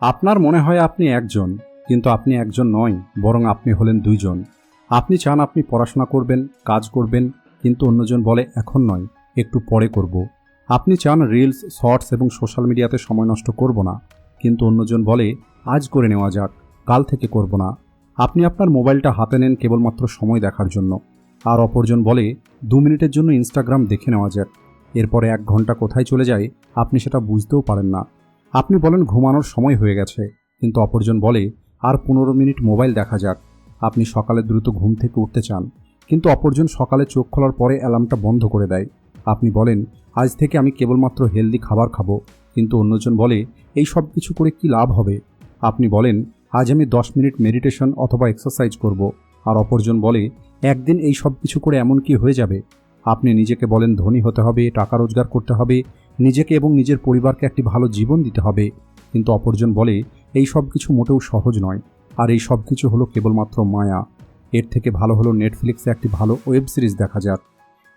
আপনার মনে হয় আপনি একজন, কিন্তু আপনি একজন নয়, বরং আপনি হলেন দুইজন। আপনি চান আপনি পড়াশোনা করবেন, কাজ করবেন, কিন্তু অন্যজন বলে এখন নয়, একটু পরে করব। আপনি চান রিলস, শর্টস এবং সোশ্যাল মিডিয়াতে সময় নষ্ট করব না, কিন্তু অন্যজন বলে আজ করে নেওয়া যাক, কাল থেকে করব না। আপনি আপনার মোবাইলটা হাতে নেন কেবলমাত্র সময় দেখার জন্য, আর অপরজন বলে 2 মিনিটের জন্য ইনস্টাগ্রাম দেখে নেওয়া যাক। এরপরে 1 ঘন্টা কোথায় চলে যায় আপনি সেটা বুঝতেও পারেন না। আপনি বলেন ঘুমানোর সময় হয়ে গেছে, কিন্তু অপরজন বলে আর 15 মিনিট মোবাইল দেখা যাক। আপনি সকালে দ্রুত ঘুম থেকে উঠতে চান, কিন্তু অপরজন সকালে চোখ খোলার পরে অ্যালার্মটা বন্ধ করে দেয়। আপনি বলেন আজ থেকে আমি কেবলমাত্র হেলদি খাবার খাবো, কিন্তু অন্যজন বলে এই সব কিছু করে কি লাভ হবে। আপনি বলেন আজ আমি 10 মিনিট মেডিটেশন অথবা এক্সারসাইজ করব, আর অপরজন বলে একদিন এই সব কিছু করে এমন কি হয়ে যাবে। আপনি নিজেকে বলেন ধনী হতে হবে, টাকা রোজগার করতে হবে, নিজেকে এবং নিজের পরিবারকে একটি ভালো জীবন দিতে হবে, কিন্তু অপরজন বলে এই সব কিছু মোটেও সহজ নয়, আর এই সব কিছু হলো কেবলমাত্র মায়া। এর থেকে ভালো হলো নেটফ্লিক্সে একটি ভালো ওয়েব সিরিজ দেখা যাক।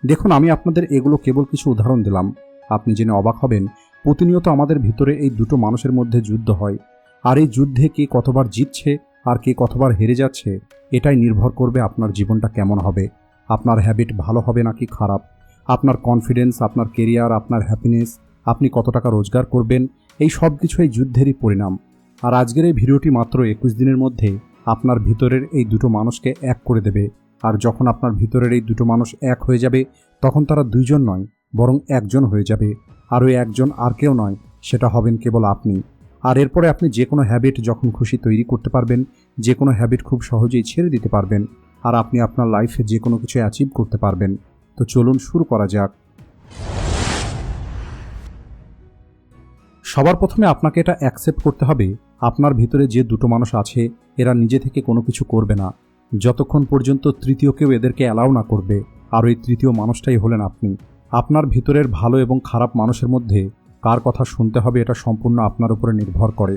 দেখুন, আমি আপনাদের এগুলো কেবল কিছু উদাহরণ দিলাম। আপনি জেনে অবাক হবেন, প্রতিনিয়ত আমাদের ভিতরে এই দুটো মানুষের মধ্যে যুদ্ধ হয়, আর এই যুদ্ধে কে কতবার জিতছে আর কে কতবার হেরে যাচ্ছে এটাই নির্ভর করবে আপনার জীবনটা কেমন হবে, আপনার হ্যাবিট ভালো হবে নাকি খারাপ, আপনার কনফিডেন্স, আপনার কেরিয়ার, আপনার হ্যাপিনেস, আপনি কত টাকা রোজগার করবেন, এই সব কিছু এই যুদ্ধেরই পরিণাম। আর আজকের এই ভিডিওটি মাত্র 21 দিনের মধ্যে আপনার ভিতরের এই দুটো মানুষকে এক করে দেবে। আর যখন আপনার ভিতরের এই দুটো মানুষ এক হয়ে যাবে, তখন তারা দুইজন নয়, বরং একজন হয়ে যাবে। আর ওই একজন আর কেউ নয়, সেটা হবেন কেবল আপনি। আর এরপরে আপনি যে কোনো হ্যাবিট যখন খুশি তৈরি করতে পারবেন, যে কোনো হ্যাবিট খুব সহজেই ছেড়ে দিতে পারবেন, আর আপনি আপনার লাইফে যে কোনো কিছু অ্যাচিভ করতে পারবেন। তো চলুন শুরু করা যাক। সবার প্রথমে আপনাকে এটা অ্যাকসেপ্ট করতে হবে, আপনার ভিতরে যে দুটো মানুষ আছে এরা নিজে থেকে কোনো কিছু করবে না, যতক্ষণ পর্যন্ত তৃতীয় কেউ এদেরকে অ্যালাউ না করবে। আর ওই তৃতীয় মানুষটাই হলেন আপনি। আপনার ভিতরের ভালো এবং খারাপ মানুষের মধ্যে কার কথা শুনতে হবে এটা সম্পূর্ণ আপনার উপরে নির্ভর করে।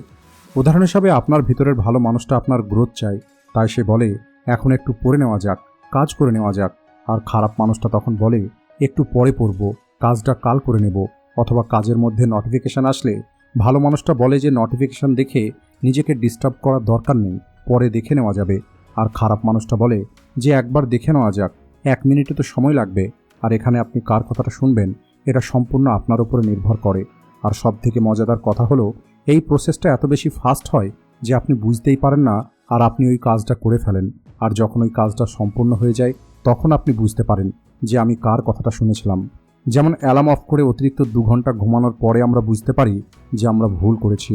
উদাহরণ হিসাবে আপনার ভিতরের ভালো মানুষটা আপনার গ্রোথ চায়, তাই সে বলে এখন একটু পড়ে নেওয়া যাক, কাজ করে নেওয়া যাক। আর খারাপ মানুষটা তখন বলে একটু পরে পড়ব, কাজটা কাল করে নেব। অথবা কাজের মধ্যে নোটিফিকেশান আসলে ভালো মানুষটা বলে যে নোটিফিকেশান দেখে নিজেকে ডিস্টার্ব করার দরকার নেই, পরে দেখে নেওয়া যাবে। আর খারাপ মানুষটা বলে যে একবার দেখে নেওয়া যাক, 1 মিনিটে তো সময় লাগবে। আর এখানে আপনি কার কথাটা শুনবেন এটা সম্পূর্ণ আপনার উপরে নির্ভর করে। আর সবথেকে মজাদার কথা হলো, এই প্রসেসটা এত বেশি ফাস্ট হয় যে আপনি বুঝতেই পারেন না, আর আপনি ওই কাজটা করে ফেলেন। আর যখন ওই কাজটা সম্পূর্ণ হয়ে যায় তখন আপনি বুঝতে পারেন যে আমি কার কথাটা শুনেছিলাম। যেমন অ্যালার্ম অফ করে অতিরিক্ত 2 ঘন্টা ঘুমানোর পরে আমরা বুঝতে পারি যে আমরা ভুল করেছি।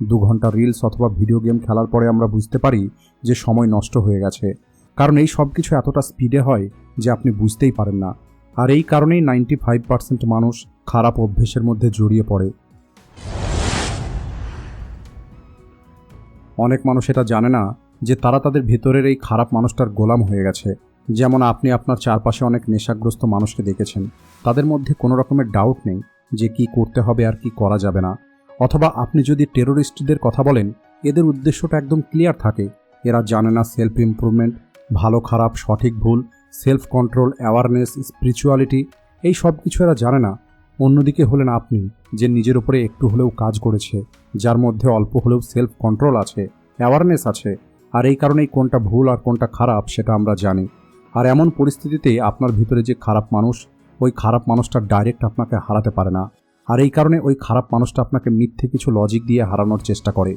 2 ঘন্টা রিলস অথবা ভিডিও গেম খেলার পরে আমরা বুঝতে পারি যে সময় নষ্ট হয়ে গেছে। কারণ এই সব কিছু এতটা স্পিডে হয় যে আপনি বুঝতেই পারেন না। আর এই কারণেই 95% মানুষ খারাপ অভ্যেসের মধ্যে জড়িয়ে পড়ে। অনেক মানুষ এটা জানে না যে তারা তাদের ভেতরের এই খারাপ মানুষটার গোলাম হয়ে গেছে। যেমন আপনি আপনার চারপাশে অনেক নেশাগ্রস্ত মানুষকে দেখেছেন, তাদের মধ্যে কোনো রকমের ডাউট নেই যে কি করতে হবে আর কি করা যাবে না। অথবা আপনি যদি টেরোরিস্টদের কথা বলেন, এদের উদ্দেশ্যটা একদম ক্লিয়ার থাকে। এরা জানে না সেলফ ইমপ্রুভমেন্ট, ভালো খারাপ, সঠিক ভুল, সেলফ কন্ট্রোল, অ্যাওয়ারনেস, স্পিরিচুয়ালিটি, এই সব কিছু এরা জানে না। অন্যদিকে হলেন আপনি, যে নিজের উপরে একটু হলেও কাজ করেছে, যার মধ্যে অল্প হলেও সেলফ কন্ট্রোল আছে, অ্যাওয়ারনেস আছে। আর এই কারণেই কোনটা ভুল আর কোনটা খারাপ সেটা আমরা জানি। আর এমন পরিস্থিতিতে আপনার ভিতরে যে খারাপ মানুষ, ওই খারাপ মানুষটা ডাইরেক্ট আপনাকে হারাতে পারে না। আর এই কারণে ওই খারাপ মানুষটা আপনাকে মিথ্যে কিছু লজিক দিয়ে হারানোর চেষ্টা করে।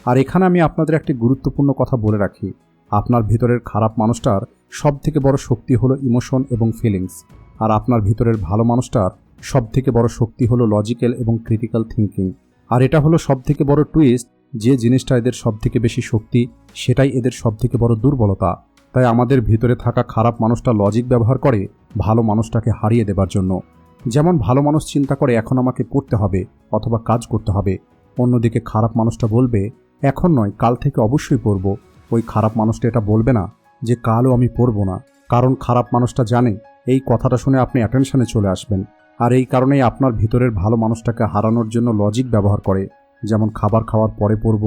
আর এখানে আমি আপনাদের একটি গুরুত্বপূর্ণ কথা বলে রাখি, আপনার ভিতরের খারাপ মানুষটার সবথেকে বড় শক্তি হলো ইমোশন এবং ফিলিংস। আর আপনার ভিতরের ভালো মানুষটার সবথেকে বড় শক্তি হলো লজিক্যাল এবং ক্রিটিক্যাল থিঙ্কিং। আর এটা হলো সবথেকে বড় টুইস্ট, যে জিনিসটা এদের সবথেকে বেশি শক্তি সেটাই এদের সবথেকে বড় দুর্বলতা। তাই আমাদের ভিতরে থাকা খারাপ মানুষটা লজিক ব্যবহার করে ভালো মানুষটাকে হারিয়ে দেবার জন্য। যেমন ভালো মানুষ চিন্তা করে এখন আমাকে পড়তে হবে অথবা কাজ করতে হবে, অন্যদিকে খারাপ মানুষটা বলবে এখন নয়, কাল থেকে অবশ্যই পড়ব। ওই খারাপ মানুষটা এটা বলবে না যে কালও আমি পড়ব না, কারণ খারাপ মানুষটা জানে এই কথাটা শুনে আপনি অ্যাটেনশনে চলে আসবেন। আর এই কারণেই আপনার ভিতরের ভালো মানুষটাকে হারানোর জন্য লজিক ব্যবহার করে। যেমন খাবার খাওয়ার পরে পড়ব,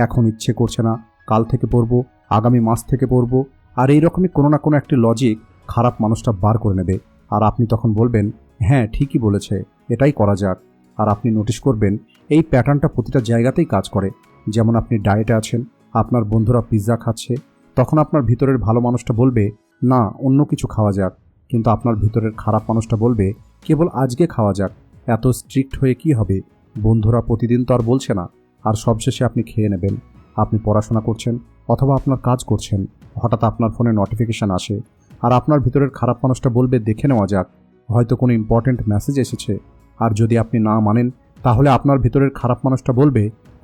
এখন ইচ্ছে করছে না, কাল থেকে পড়ব, আগামী মাস থেকে পড়ব। আর এইরকমই কোনো না কোনো একটি লজিক খারাপ মানুষটা বার করে নেবে। আর আপনি তখন বলবেন হ্যাঁ ঠিকই বলেছে, এটাই করা যাক। আর আপনি নোটিশ করবেন এই প্যাটার্নটা প্রতিটা জায়গাতেই কাজ করে। যেমন আপনি ডায়েটে আছেন, আপনার বন্ধুরা পিৎজা খাচ্ছে, তখন আপনার ভিতরের ভালো মানুষটা বলবে না, অন্য কিছু খাওয়া যাক। কিন্তু আপনার ভিতরের খারাপ মানুষটা বলবে কেবল আজকে খাওয়া যাক, এত স্ট্রিক্ট হয়ে কি হবে, বন্ধুরা প্রতিদিন তো আর বলছে না। আর সবশেষে আপনি খেয়ে নেবেন। আপনি পড়াশোনা করছেন অথবা আপনার কাজ করছেন, হঠাৎ আপনার ফোনে নোটিফিকেশান আসে, আর আপনার ভিতরের খারাপ মানুষটা বলবে দেখে নেওয়া যাক, হয়তো কোনো ইম্পর্ট্যান্ট মেসেজ এসেছে। আর যদি আপনি না মানেন, তাহলে আপনার ভিতরের খারাপ মানুষটা বলবে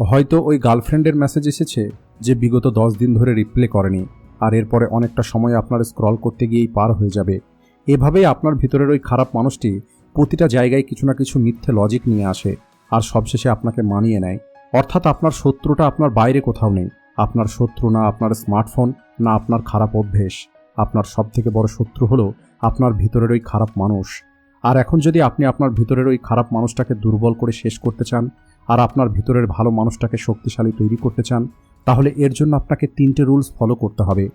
হয়তো ওই গার্লফ্রেন্ডের মেসেজ এসেছে যে বিগত 10 দিন ধরে রিপ্লাই করেনি, আর এরপরে অনেকটা সময় আপনার স্ক্রল করতে গিয়েই পার হয়ে যাবে। এভাবেই আপনার ভিতরের ওই খারাপ মানুষটি প্রতিটা জায়গায় কিছু না কিছু মিথ্যে লজিক নিয়ে আসে, আর সবশেষে আপনাকে মানিয়ে নেয়। অর্থাৎ আপনার শত্রুটা আপনার বাইরে কোথাও নেই। আপনার শত্রু না আপনার স্মার্টফোন, না আপনার খারাপ অভ্যেস। আপনার সবথেকে বড় শত্রু হলো আপনার ভিতরের ওই খারাপ মানুষ। আর এখন যদি আপনি আপনার ভিতরের ওই খারাপ মানুষটাকে দুর্বল করে শেষ করতে চান, আর আপনার ভিতরের ভালো মানুষটাকে শক্তিশালী তৈরি করতে চান, তাহলে এর জন্য আপনাকে 3টে রুলস ফলো করতে হবে।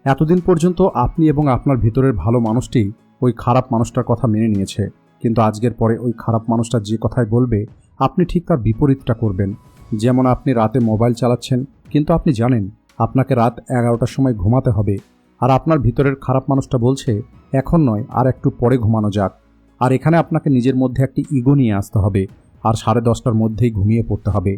এতদিন পর্যন্ত আপনি এবং আপনার ভিতরের ভালো মানুষটি ওই খারাপ মানুষটার কথা মেনে নিয়েছে, কিন্তু আজকের পরে ওই খারাপ মানুষটা যে কথাই বলবে আপনি ঠিক তার বিপরীতটা করবেন। যেমন আপনি রাতে মোবাইল চালাচ্ছেন, কিন্তু আপনি জানেন আপনাকে রাত 11টার সময় ঘুমাতে হবে, আর আপনার ভিতরের খারাপ মানুষটা বলছে এখন নয়, আর একটু পরে ঘুমানো যাক। আর এখানে আপনাকে নিজের মধ্যে একটি ইগো নিয়ে আসতে হবে, আর 10:30টার মধ্যেই ঘুমিয়ে পড়তে হবে।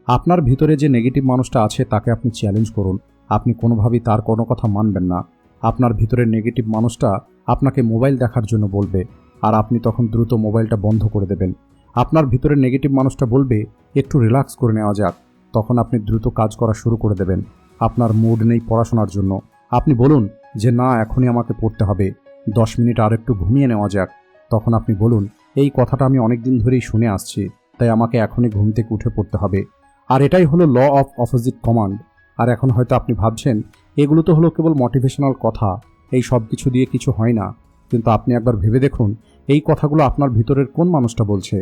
আপনার ভিতরে যে নেগেটিভ মানুষটা আছে তাকে আপনি চ্যালেঞ্জ করুন। আপনি কোনোভাবেই তার কোনো কথা মানবেন না। আপনার ভিতরের নেগেটিভ মানুষটা আপনাকে মোবাইল দেখার জন্য বলবে, আর আপনি তখন দ্রুত মোবাইলটা বন্ধ করে দেবেন। আপনার ভিতরের নেগেটিভ মানুষটা বলবে একটু রিল্যাক্স করে নেওয়া যাক, তখন আপনি দ্রুত কাজ করা শুরু করে দেবেন। আপনার মুড নেই পড়াশোনার জন্য, আপনি বলুন যে না, এখনই আমাকে পড়তে হবে, 10 মিনিট আর একটু ঘুমিয়ে নেওয়া যাক। তখন আপনি বলুন এই কথাটা আমি অনেক দিন ধরেই শুনে আসছি, তাই আমাকে এখনই ঘুম থেকে উঠে পড়তে হবে। আর এটাই হলো ল অফ অপোজিট কমান্ড। আর এখন হয়তো আপনি ভাবছেন এগুলো তো হলো কেবল মোটিভেশনাল কথা, এই সব কিছু দিয়ে কিছু হয় না। কিন্তু আপনি একবার ভেবে দেখুন এই কথাগুলো আপনার ভিতরের কোন মানুষটা বলছে।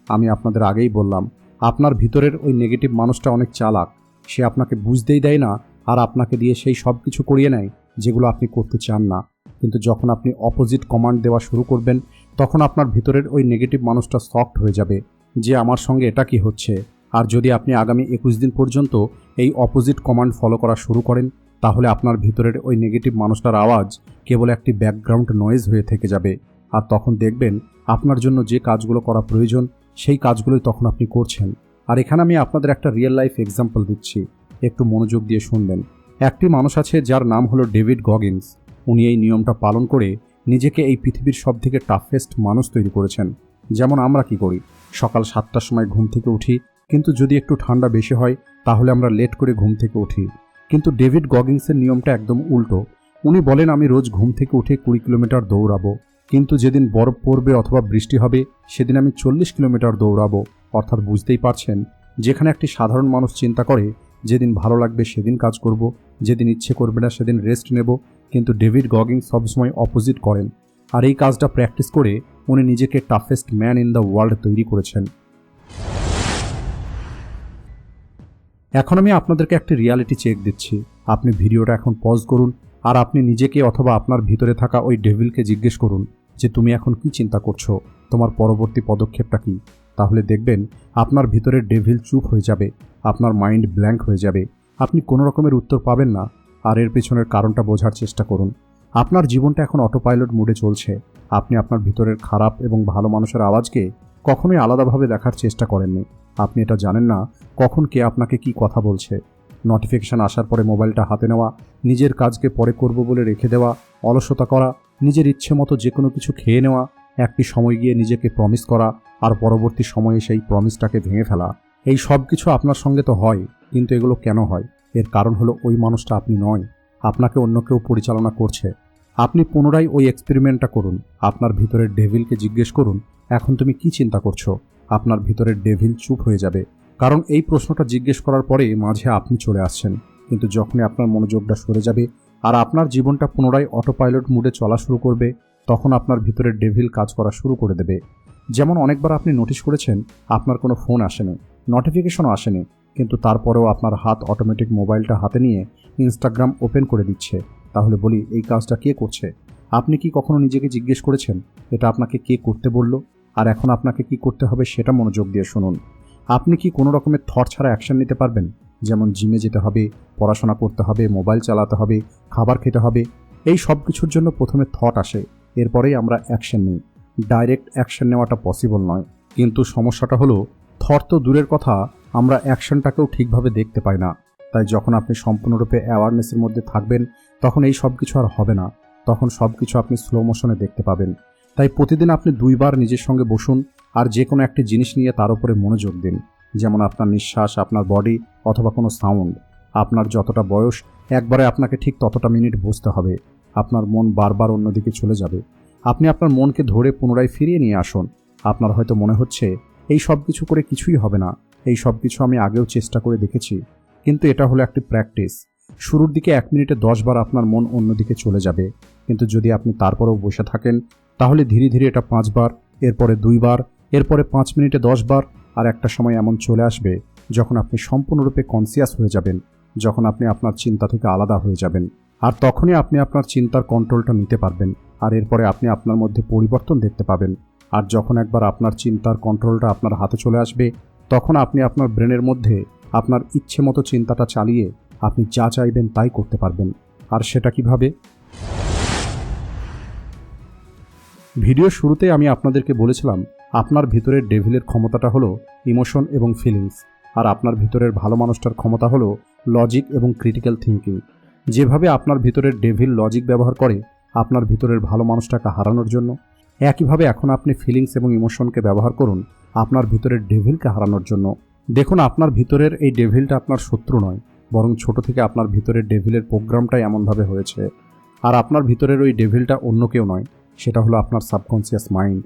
আমি আপনাদের আগেই বললাম, আপনার ভিতরের ওই নেগেটিভ মানুষটা অনেক চালাক। সে আপনাকে বুঝতেই দেয় না, আর আপনাকে দিয়ে সেই সব কিছু করিয়ে নেয় যেগুলো আপনি করতে চান না। কিন্তু যখন আপনি অপোজিট কমান্ড দেওয়া শুরু করবেন, তখন আপনার ভিতরের ওই নেগেটিভ মানুষটা সফট হয়ে যাবে যে আমার সঙ্গে এটা কি হচ্ছে। আর যদি আপনি আগামী 21 দিন পর্যন্ত এই অপোজিট কমান্ড ফলো করা শুরু করেন, তাহলে আপনার ভিতরের ওই নেগেটিভ মানুষটার আওয়াজ কেবল একটি ব্যাকগ্রাউন্ড নয়েজ হয়ে থেকে যাবে। আর তখন দেখবেন আপনার জন্য যে কাজগুলো করা প্রয়োজন সেই কাজগুলোই তখন আপনি করছেন। আর এখানে আমি আপনাদের একটা রিয়েল লাইফ এক্সাম্পল দিচ্ছি, একটু মনোযোগ দিয়ে শুনবেন। একটি মানুষ আছে যার নাম হলো ডেভিড গগিন্স। উনি এই নিয়মটা পালন করে নিজেকে এই পৃথিবীর সবথেকে টাফেস্ট মানুষ তৈরি করেছেন। যেমন আমরা কি করি, সকাল 7টার সময় ঘুম থেকে উঠি, কিন্তু যদি একটু ঠান্ডা বেশি হয় তাহলে আমরা লেট করে ঘুম থেকে উঠি। কিন্তু ডেভিড গগিন্সের নিয়মটা একদম উল্টো। উনি বলেন আমি রোজ ঘুম থেকে উঠে 20 কিলোমিটার দৌড়াবো, কিন্তু যেদিন বরফ পড়বে অথবা বৃষ্টি হবে সেদিন আমি 40 কিলোমিটার দৌড়াবো। অর্থাৎ বুঝতেই পারছেন, যেখানে একটি সাধারণ মানুষ চিন্তা করে যেদিন ভালো লাগবে সেদিন কাজ করব, যেদিন ইচ্ছে করবে না সেদিন রেস্ট নেব, কিন্তু ডেভিড গগিন্স সবসময় অপোজিট করেন। আর এই কাজটা প্র্যাকটিস করে উনি নিজেকে toughest man in the world তৈরি করেছেন। এখন আমি আপনাদেরকে একটি রিয়ালিটি চেক দিচ্ছি। আপনি ভিডিওটা এখন পজ করুন, আর আপনি নিজেকে অথবা আপনার ভিতরে থাকা ওই ডেভিলকে জিজ্ঞেস করুন যে তুমি এখন কি চিন্তা করছো, তোমার পরবর্তী পদক্ষেপটা কি। তাহলে দেখবেন আপনার ভিতরের ডেভিল চুপ হয়ে যাবে, আপনার মাইন্ড ব্ল্যাঙ্ক হয়ে যাবে, আপনি কোনো রকমের উত্তর পাবেন না। আর এর পেছনের কারণটা বোঝার চেষ্টা করুন। আপনার জীবনটা এখন অটোপাইলট মোডে চলছে। আপনি আপনার ভিতরের খারাপ এবং ভালো মানুষের আওয়াজকে কখনোই আলাদাভাবে দেখার চেষ্টা করেননি। আপনি এটা জানেন না কখন কে আপনাকে কি কথা বলছে। নোটিফিকেশান আসার পরে মোবাইলটা হাতে নেওয়া, নিজের কাজকে পরে করব বলে রেখে দেওয়া, অলসতা করা, নিজের ইচ্ছে মতো যে কোনো কিছু খেয়ে নেওয়া, একটি সময় গিয়ে নিজেকে প্রমিস করা, আর পরবর্তী সময়ে সেই প্রমিসটাকে ভেঙে ফেলা, এই সব কিছু আপনার সঙ্গে তো হয়। কিন্তু এগুলো কেন হয়? এর কারণ হলো ওই মানুষটা আপনি নয়, আপনাকে অন্য কেউ পরিচালনা করছে। আপনি পুনরায় ওই এক্সপেরিমেন্টটা করুন। আপনার ভিতরের ডেভিলকে জিজ্ঞেস করুন এখন তুমি কি চিন্তা করছো। আপনার ভিতরের ডেভিল চুপ হয়ে যাবে, কারণ এই প্রশ্নটা জিজ্ঞেস করার পরে মাঝে আপনি চলে আসছেন। কিন্তু যখনই আপনার মনোযোগটা সরে যাবে আর আপনার জীবনটা পুনরায় অটোপাইলট মুডে চলা শুরু করবে, তখন আপনার ভিতরের ডেভিল কাজ করা শুরু করে দেবে। যেমন অনেকবার আপনি নোটিশ করেছেন আপনার কোনো ফোন আসেনি, নোটিফিকেশনও আসেনি, কিন্তু তারপরেও আপনার হাত অটোমেটিক মোবাইলটা হাতে নিয়ে ইনস্টাগ্রাম ওপেন করে দিচ্ছে। তাহলে বলি এই কাজটা কে করছে? আপনি কি কখনো নিজেকে জিজ্ঞেস করেছেন এটা আপনাকে কে করতে বলল? আর এখন আপনাকে কি করতে হবে সেটা মনোযোগ দিয়ে শুনুন। আপনি কি কোনো রকমের থট ছাড়া অ্যাকশন নিতে পারবেন? যেমন জিমে যেতে হবে, পড়াশোনা করতে হবে, মোবাইল চালাতে হবে, খাবার খেতে হবে। এই সব কিছুর জন্য প্রথমে থট আসে, এরপরেই আমরা অ্যাকশন নিই। ডাইরেক্ট অ্যাকশন নেওয়াটা পসিবল নয়। কিন্তু সমস্যাটা হলো, থট তো দূরের কথা, আমরা অ্যাকশনটাকেও ঠিকভাবে দেখতে পাই না। তাই যখন আপনি সম্পূর্ণরূপে অ্যাওয়ারনেসের মধ্যে থাকবেন, তখন এই সব কিছু আর হবে না। তখন সব কিছু আপনি স্লো মোশনে দেখতে পাবেন। তাই প্রতিদিন আপনি 2 বার নিজের সঙ্গে বসুন আর যে কোনো একটি জিনিস নিয়ে তার উপরে মনোযোগ দিন। যেমন আপনার নিঃশ্বাস, আপনার বডি অথবা কোনো সাউন্ড। আপনার যতটা বয়স, একবারে আপনাকে ঠিক ততটা মিনিট বসতে হবে। আপনার মন বারবার অন্যদিকে চলে যাবে। আপনি আপনার মনকে ধরে পুনরায় ফিরিয়ে নিয়ে আসুন। আপনার হয়তো মনে হচ্ছে এই সব কিছু করে কিছুই হবে না, এই সব কিছু আমি আগেও চেষ্টা করে দেখেছি। কিন্তু এটা হলো একটি প্র্যাকটিস। শুরুর দিকে 1 মিনিটে 10 বার আপনার মন অন্যদিকে চলে যাবে। কিন্তু যদি আপনি তারপরেও বসে থাকেন, তাহলে ধীরে ধীরে এটা 5 বার, এরপরে 2 বার, এরপরে 5 মিনিটে 10 বার। আর একটা সময় এমন চলে আসবে যখন আপনি সম্পূর্ণরূপে কনসিয়াস হয়ে যাবেন, যখন আপনি আপনার চিন্তা থেকে আলাদা হয়ে যাবেন। আর তখনই আপনি আপনার চিন্তার কন্ট্রোলটা নিতে পারবেন। আর এরপরে আপনি আপনার মধ্যে পরিবর্তন দেখতে পাবেন। আর যখন একবার আপনার চিন্তার কন্ট্রোলটা আপনার হাতে চলে আসবে, তখন আপনি আপনার ব্রেনের মধ্যে আপনার ইচ্ছে মতো চিন্তাটা চালিয়ে আপনি যা চাইবেন তাই করতে পারবেন। আর সেটা কিভাবে? ভিডিও শুরুতে আমি আপনাদেরকে বলেছিলাম, আপনার ভিতরের ডেভিলের ক্ষমতাটা হলো ইমোশন এবং ফিলিংস, আর আপনার ভিতরের ভালো মানুষটার ক্ষমতা হলো লজিক এবং ক্রিটিক্যাল থিঙ্কিং। যেভাবে আপনার ভিতরের ডেভিল লজিক ব্যবহার করে আপনার ভিতরের ভালো মানুষটাকে হারানোর জন্য, একইভাবে এখন আপনি ফিলিংস এবং ইমোশনকে ব্যবহার করুন আপনার ভিতরের ডেভিলকে হারানোর জন্য। দেখুন, আপনার ভিতরের এই ডেভিলটা আপনার শত্রু নয়, বরং ছোট থেকে আপনার ভিতরের ডেভিলের প্রোগ্রামটাই এমনভাবে হয়েছে। আর আপনার ভিতরের ওই ডেভিলটা অন্য কেউ নয়, সেটা হলো আপনার সাবকনসিয়াস মাইন্ড।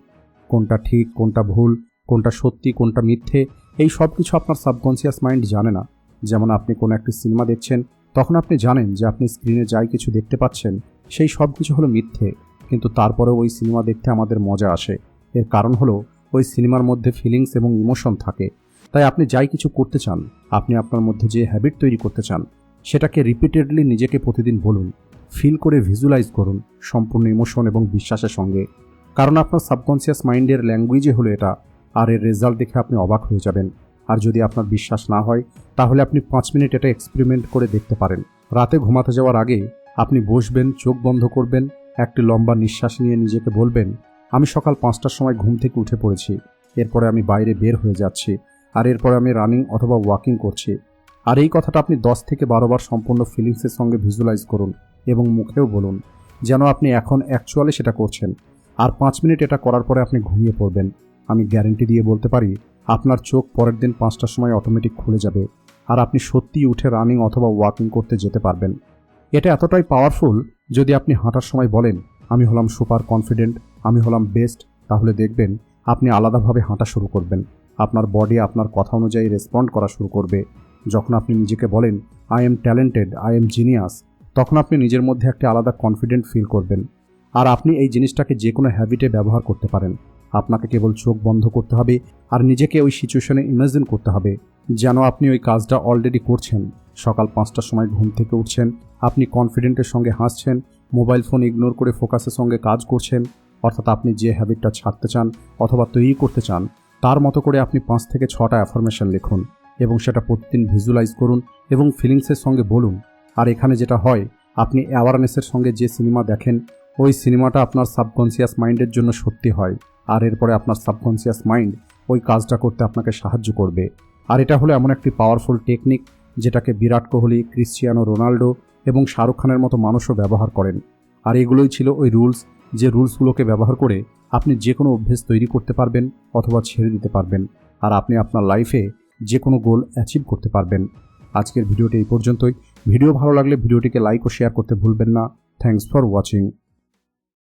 কোনটা ঠিক, কোনটা ভুল, কোনটা সত্যি, কোনটা মিথ্যে, এই সব কিছু আপনার সাবকনসিয়াস মাইন্ড জানে না। যেমন আপনি কোনো একটি সিনেমা দেখছেন, তখন আপনি জানেন যে আপনি স্ক্রিনে যাই কিছু দেখতে পাচ্ছেন সেই সব কিছু হলো মিথ্যে, কিন্তু তারপরেও ওই সিনেমা দেখতে আমাদের মজা আসে। এর কারণ হলো ওই সিনেমার মধ্যে ফিলিংস এবং ইমোশন থাকে। তাই আপনি যাই কিছু করতে চান, আপনি আপনার মধ্যে যে হ্যাবিট তৈরি করতে চান, সেটাকে রিপিটেডলি নিজেকে প্রতিদিন বলুন, ফিল করে ভিজুয়ালাইজ করুন সম্পূর্ণ ইমোশন এবং বিশ্বাসের সঙ্গে। কারণ আপনার সাবকনসিয়াস মাইন্ডের ল্যাঙ্গুয়েজে হলো এটা। আর এর রেজাল্ট দেখে আপনি অবাক হয়ে যাবেন। আর যদি আপনার বিশ্বাস না হয়, তাহলে আপনি 5 মিনিট এটা এক্সপেরিমেন্ট করে দেখতে পারেন। রাতে ঘুমাতে যাওয়ার আগে আপনি বসবেন, চোখ বন্ধ করবেন, একটি লম্বা নিঃশ্বাস নিয়ে নিজেকে বলবেন, আমি সকাল 5টার সময় ঘুম থেকে উঠে পড়েছি, এরপরে আমি বাইরে বের হয়ে যাচ্ছি, আর এরপরে আমি রানিং অথবা ওয়াকিং করছি। আর এই কথাটা আপনি 10 থেকে 12 বার সম্পূর্ণ ফিলিংসের সঙ্গে ভিজুয়ালাইজ করুন এবং মুখেও বলুন, যেন আপনি এখন অ্যাকচুয়ালি সেটা করছেন। আর 5 মিনিট এটা করার পরে আপনি ঘুমিয়ে পড়বেন। আমি গ্যারেন্টি দিয়ে বলতে পারি, আপনার চোখ পরের দিন 5টার সময় অটোমেটিক খুলে যাবে, আর আপনি সত্যিই উঠে রানিং অথবা ওয়াকিং করতে যেতে পারবেন। এটা এতটাই পাওয়ারফুল, যদি আপনি হাঁটার সময় বলেন, আমি হলাম সুপার কনফিডেন্ট, আমি হলাম বেস্ট, তাহলে দেখবেন আপনি আলাদাভাবে হাঁটা শুরু করবেন। আপনার বডি আপনার কথা অনুযায়ী রেসপন্ড করা শুরু করবে। যখন আপনি নিজেকে বলেন, I am talented, I am genius, তখন আপনি নিজের মধ্যে একটা আলাদা কনফিডেন্ট ফিল করবেন। আর আপনি এই জিনিসটাকে যে কোনো হ্যাবিটে ব্যবহার করতে পারেন। আপনাকে কেবল চোখ বন্ধ করতে হবে আর নিজেকে ওই সিচুয়েশনে ইমাজিন করতে হবে যেন আপনি ওই কাজটা অলরেডি করছেন। সকাল 5টার সময় ঘুম থেকে উঠছেন, আপনি কনফিডেন্টের সঙ্গে হাসছেন, মোবাইল ফোন ইগনোর করে ফোকাসের সঙ্গে কাজ করছেন। অর্থাৎ আপনি যে হ্যাবিটটা ছাড়তে চান অথবা তৈরি করতে চান, তার মতো করে আপনি 5 থেকে 6টা অ্যাফার্মেশন লিখুন এবং সেটা প্রতিদিন ভিজুয়ালাইজ করুন এবং ফিলিংসের সঙ্গে বলুন। আর এখানে যেটা হয়, আপনি অ্যাওয়ারনেসের সঙ্গে যে সিনেমা দেখেন, ওই সিনেমাটা আপনার সাবকনসিয়াস মাইন্ডের জন্য সত্যি হয়। আর এরপরে আপনার সাবকনসিয়াস মাইন্ড ওই কাজটা করতে আপনাকে সাহায্য করবে। আর এটা হলো এমন একটি পাওয়ারফুল টেকনিক যেটাকে বিরাট কোহলি, ক্রিশ্চিয়ানো রোনাল্ডো এবং শাহরুখ খানের মতো মানুষও ব্যবহার করেন। আর এগুলোই ছিল ওই রুলস, যে রুলসগুলোকে ব্যবহার করে আপনি যে কোনো অভ্যেস তৈরি করতে পারবেন অথবা ছেড়ে দিতে পারবেন। আর আপনি আপনার লাইফে যে কোনো গোল অ্যাচিভ করতে পারবেন। আজকের ভিডিওটি এই পর্যন্তই। ভিডিও ভালো লাগলে ভিডিওটিকে লাইক ও শেয়ার করতে ভুলবেন না। Thanks for watching.